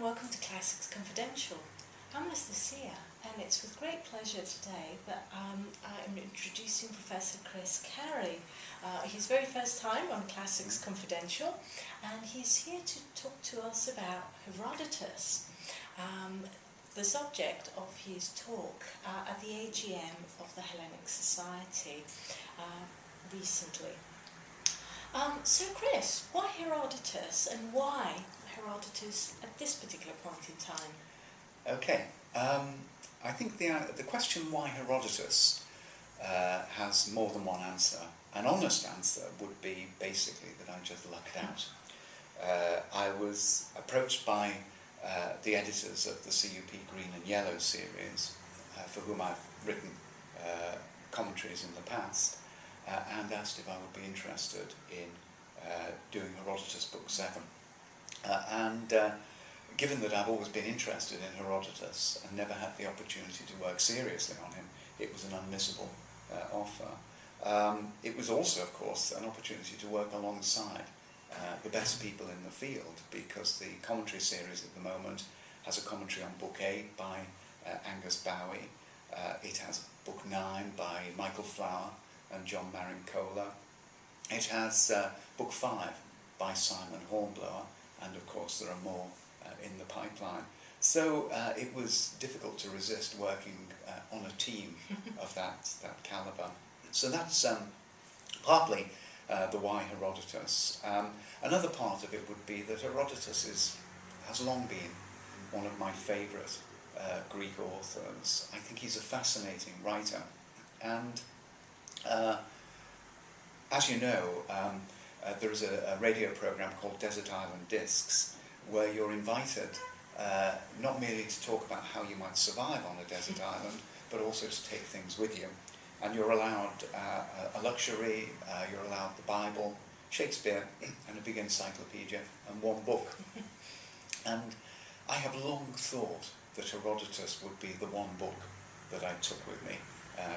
and welcome to Classics Confidential. I'm Anastasia, and it's with great pleasure today that I'm introducing Professor Chris Carey. His very first time on Classics Confidential, and he's here to talk to us about Herodotus, the subject of his talk at the AGM of the Hellenic Society recently. So Chris, why Herodotus, and why Herodotus at this particular point in time? Okay, I think the question why Herodotus has more than one answer. An honest answer would be basically that I just lucked out. I was approached by the editors of the CUP Green and Yellow series, for whom I've written commentaries in the past, and asked if I would be interested in doing Herodotus Book 7. Given that I've always been interested in Herodotus and never had the opportunity to work seriously on him, it was an unmissable offer. It was also, of course, an opportunity to work alongside the best people in the field, because the commentary series at the moment has a commentary on Book 8 by Angus Bowie. It has Book 9 by Michael Flower and John Marincola. It has Book 5 by Simon Hornblower, and of course there are more in the pipeline. So it was difficult to resist working on a team of that calibre. So that's partly the why Herodotus. Another part of it would be that Herodotus has long been one of my favourite Greek authors. I think he's a fascinating writer, and as you know, there is a radio programme called Desert Island Discs, where you're invited not merely to talk about how you might survive on a desert island, but also to take things with you. And you're allowed a luxury, you're allowed the Bible, Shakespeare, and a big encyclopedia, and one book. And I have long thought that Herodotus would be the one book that I took with me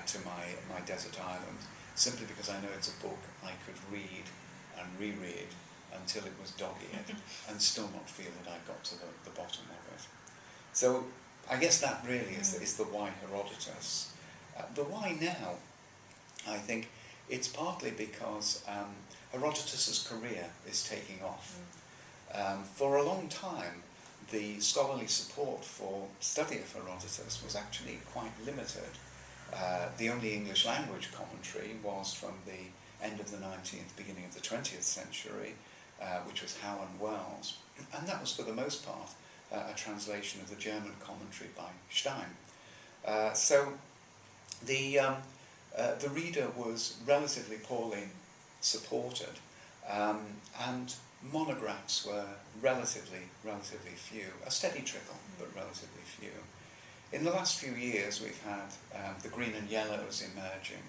to my desert island, simply because I know it's a book I could read and reread until it was dog-eared and still not feel that I got to the bottom of it. So I guess that really is the why Herodotus. The why now, I think it's partly because Herodotus's career is taking off. For a long time, the scholarly support for study of Herodotus was actually quite limited. The only English language commentary was from the end of the 19th, beginning of the 20th century, which was Howe and Wells, and that was for the most part a translation of the German commentary by Stein. So the reader was relatively poorly supported, and monographs were relatively few, a steady trickle, but relatively few. In the last few years we've had the Green and Yellows emerging,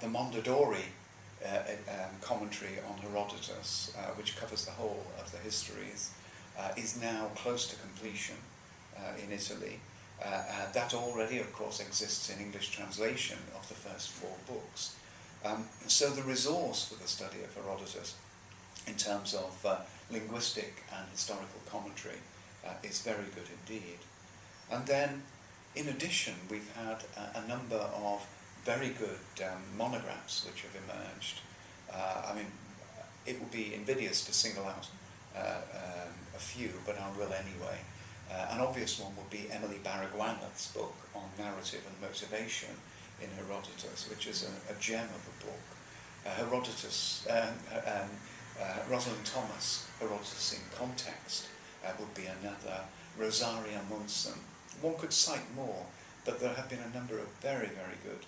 the Mondadori commentary on Herodotus, which covers the whole of the histories, is now close to completion in Italy. That already, of course, exists in English translation of the first 4 books. So the resource for the study of Herodotus in terms of linguistic and historical commentary is very good indeed. And then, in addition, we've had a number of very good monographs which have emerged. I mean, it would be invidious to single out a few, but I will anyway. An obvious one would be Emily Baragwanath's book on narrative and motivation in Herodotus, which is a gem of a book. Rosalind Thomas, Herodotus in Context, would be another. Rosaria Munson. One could cite more, but there have been a number of very, very good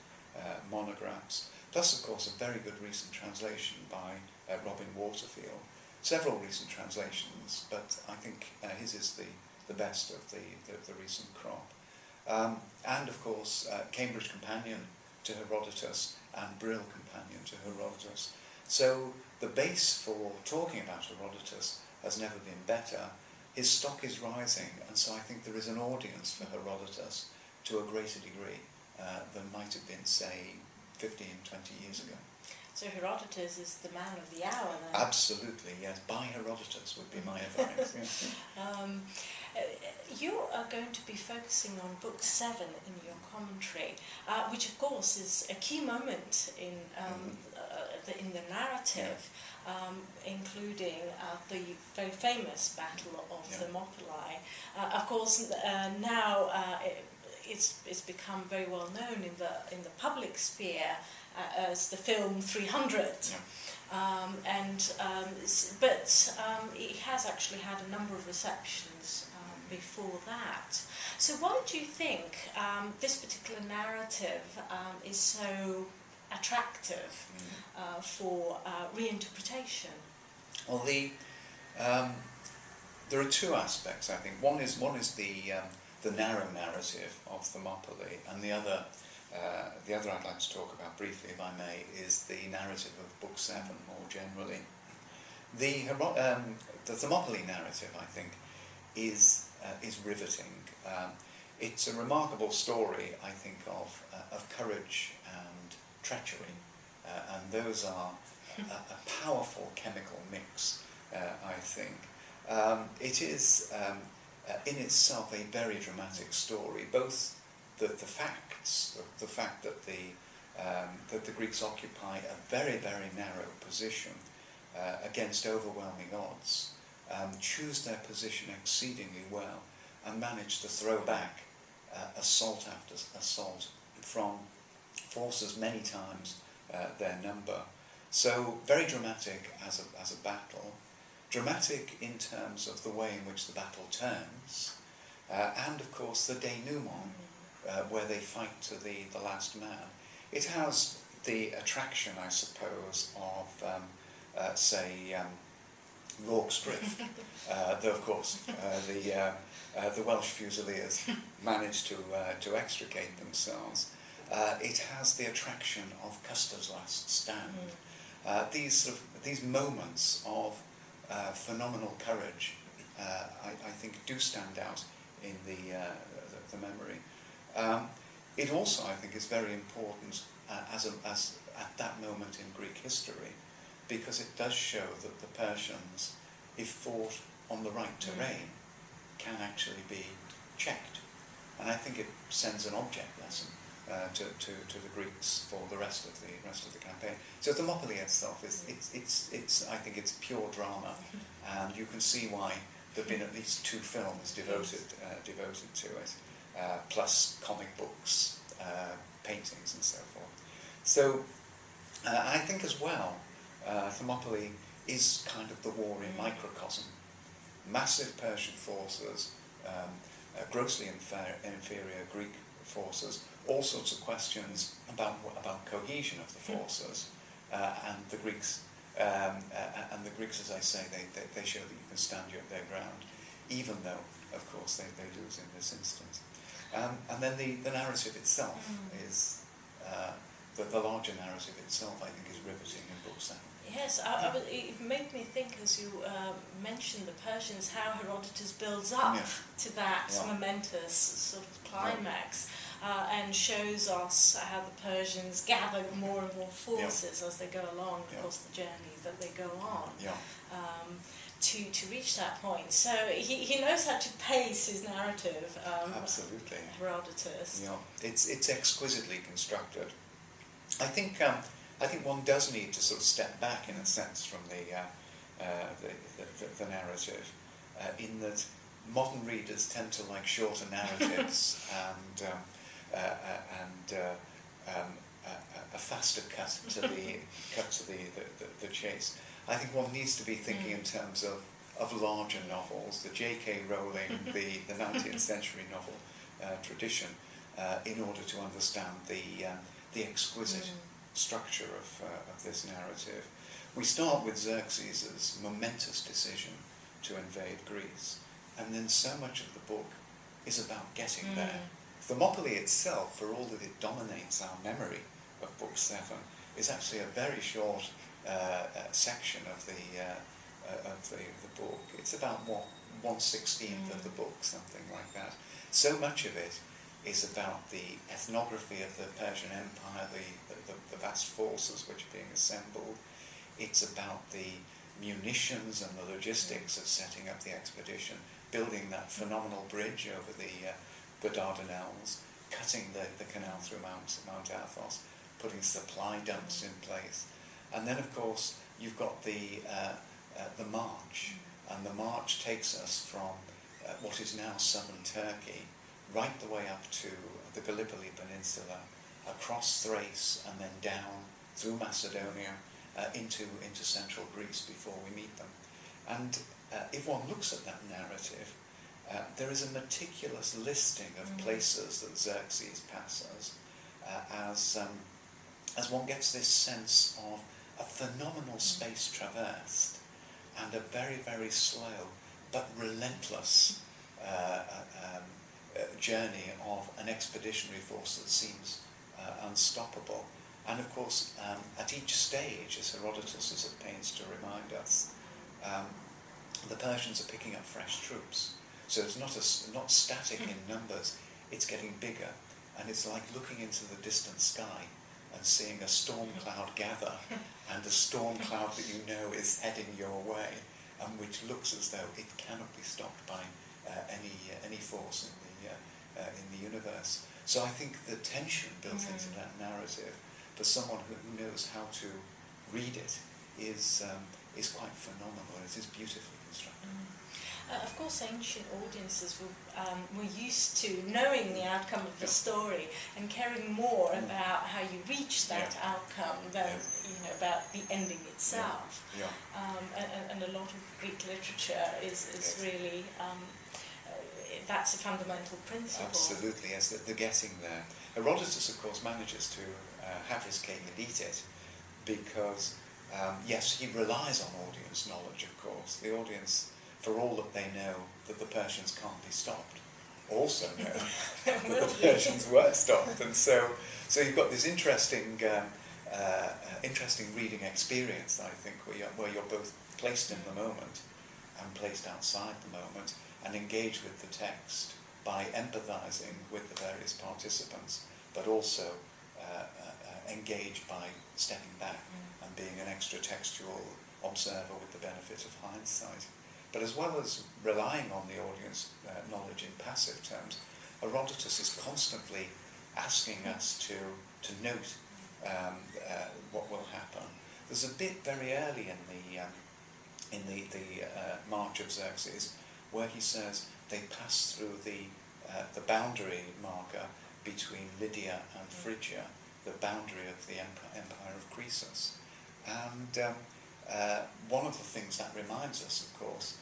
monographs, plus of course a very good recent translation by Robin Waterfield. Several recent translations, but I think his is the best of the recent crop. And of course Cambridge Companion to Herodotus and Brill Companion to Herodotus. So the base for talking about Herodotus has never been better. His stock is rising, and so I think there is an audience for Herodotus to a greater degree than might have been, say, 15, 20 years ago. So Herodotus is the man of the hour then? Absolutely, yes. Buy Herodotus would be my advice. Yeah. You are going to be focusing on Book 7 in your commentary, which of course is a key moment in the narrative, including the very famous Battle of Thermopylae. Of course, now it's become very well known in the public sphere as the film 300. But it has actually had a number of receptions before that. So why do you think this particular narrative is so attractive for reinterpretation? Well, there are two aspects, I think. One is the narrow narrative of Thermopylae, and the other I'd like to talk about briefly, if I may, is the narrative of Book 7 more generally. The Thermopylae narrative, I think, is riveting. It's a remarkable story, I think, of courage and treachery, and those are a powerful chemical mix, I think. It is in itself a very dramatic story, both the facts, the fact that the Greeks occupy a very, very narrow position against overwhelming odds, choose their position exceedingly well, and manage to throw back assault after assault from forces many times their number. So very dramatic as a battle, dramatic in terms of the way in which the battle turns, and of course the denouement, where they fight to the last man. It has the attraction, I suppose, of say Rorke's Drift, though of course the Welsh Fusiliers managed to extricate themselves. It has the attraction of Custer's Last Stand. These moments of phenomenal courage, I think, do stand out in the memory. It also, I think, is very important as at that moment in Greek history, because it does show that the Persians, if fought on the right terrain, can actually be checked. And I think it sends an object lesson to the Greeks for the rest of the campaign. So Thermopylae itself it's I think it's pure drama, and you can see why there've been at least 2 films devoted to it, plus comic books, paintings, and so forth. So I think as well, Thermopylae is kind of the war in microcosm. Massive Persian forces, grossly inferior Greek forces, all sorts of questions about cohesion of the forces, and the Greeks, as I say, they show that you can stand their ground, even though, of course, they lose in this instance. And then the narrative itself is, the larger narrative itself, I think, is riveting in Book 7. Yes, it made me think, as you mentioned the Persians, how Herodotus builds up to that momentous sort of climax, and shows us how the Persians gather more and more forces as they go along, of course, the journey that they go on, to reach that point. So he knows how to pace his narrative. Absolutely. Herodotus. Yeah, it's exquisitely constructed. I think one does need to sort of step back in a sense from the narrative, in that modern readers tend to like shorter narratives and a faster cut to the chase. I think one needs to be thinking in terms of larger novels, the J.K. Rowling, the 19th century novel tradition, in order to understand the exquisite structure of this narrative. We start with Xerxes' momentous decision to invade Greece, and then so much of the book is about getting there. Thermopylae itself, for all that it dominates our memory of Book 7, is actually a very short section of the book. It's about 1/16 of the book, something like that. So much of it is about the ethnography of the Persian Empire, the vast forces which are being assembled. It's about the munitions and the logistics of setting up the expedition, building that phenomenal bridge over the Dardanelles, cutting the canal through Mount Athos, putting supply dumps in place. And then, of course, you've got the march, and the march takes us from what is now southern Turkey right the way up to the Gallipoli Peninsula, across Thrace, and then down through Macedonia into central Greece before we meet them. And if one looks at that narrative, there is a meticulous listing of places that Xerxes passes as one gets this sense of a phenomenal space traversed and a very, very slow but relentless journey of an expeditionary force that seems unstoppable. And of course, at each stage, as Herodotus is at pains to remind us, the Persians are picking up fresh troops. So it's not static in numbers, it's getting bigger. And it's like looking into the distant sky and seeing a storm cloud gather, and a storm cloud that you know is heading your way, and which looks as though it cannot be stopped by any force in the universe. So I think the tension built into that narrative, for someone who knows how to read it, is quite phenomenal. It is beautifully constructed. Of course, ancient audiences were used to knowing the outcome of the story and caring more about how you reach that outcome than about the ending itself. And a lot of Greek literature is really that's a fundamental principle. Absolutely, yes, the getting there. Herodotus, of course, manages to have his cake and eat it, because yes, he relies on audience knowledge. Of course, the audience, for all that they know that the Persians can't be stopped, also know that the Persians were stopped. And so you've got this interesting reading experience, I think, where you're both placed in the moment and placed outside the moment, and engage with the text by empathizing with the various participants, but also engage by stepping back and being an extra textual observer with the benefit of hindsight. But as well as relying on the audience knowledge in passive terms, Herodotus is constantly asking us to note what will happen. There's a bit very early in the march of Xerxes where he says they pass through the boundary marker between Lydia and Phrygia, the boundary of the empire of Croesus. And one of the things that reminds us, of course,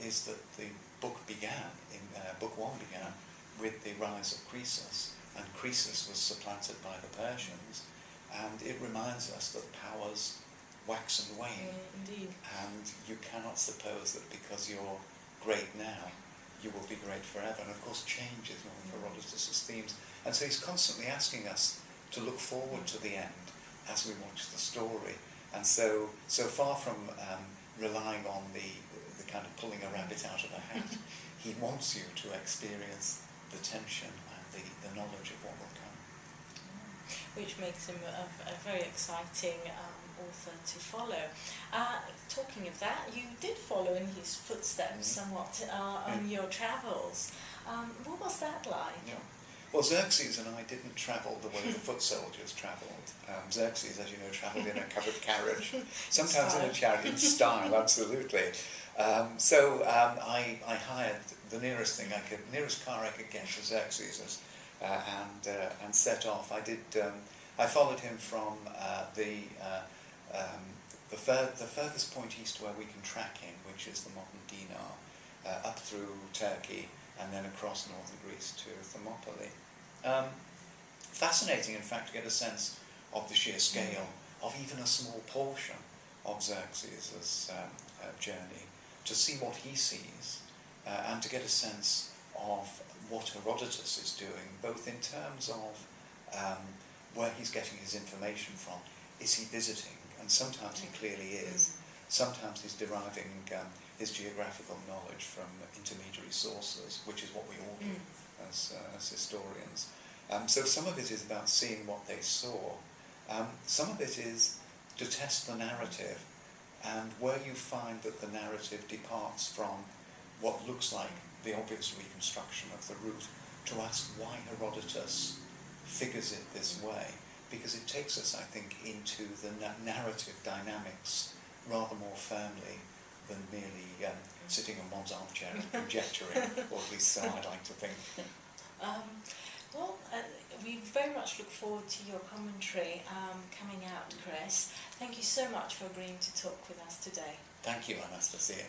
is that the book Book 1 began with the rise of Croesus, and Croesus was supplanted by the Persians, and it reminds us that powers wax and wane. Indeed. And you cannot suppose that because you're great now, you will be great forever. And of course, change is one of Herodotus' themes. And so he's constantly asking us to look forward to the end as we watch the story. And so far from relying on the kind of pulling a rabbit out of a hat, he wants you to experience the tension and the knowledge of what will come. Which makes him a very exciting author to follow. Talking of that, you did follow in his footsteps somewhat on your travels. What was that like? Yeah. Well, Xerxes and I didn't travel the way the foot soldiers travelled. Xerxes, as you know, travelled in a covered carriage, sometimes in a chariot, in style, absolutely. So I hired the nearest car I could get to Xerxes, and set off. I followed him from the furthest point east where we can track him, which is the modern Dinar, up through Turkey and then across northern Greece to Thermopylae. Fascinating, in fact, to get a sense of the sheer scale of even a small portion of Xerxes' journey, to see what he sees, and to get a sense of what Herodotus is doing, both in terms of where he's getting his information from. Is he visiting? And sometimes he clearly is. Sometimes he's deriving his geographical knowledge from intermediary sources, which is what we all do as historians. So some of it is about seeing what they saw. Some of it is to test the narrative, and where you find that the narrative departs from what looks like the obvious reconstruction of the route, to ask why Herodotus figures it this way, because it takes us, I think, into the narrative dynamics rather more firmly than merely sitting in one's armchair and conjecturing, or at least so I'd like to think. We very much look forward to your commentary coming out, Chris. Thank you so much for agreeing to talk with us today. Thank you, Anastasia.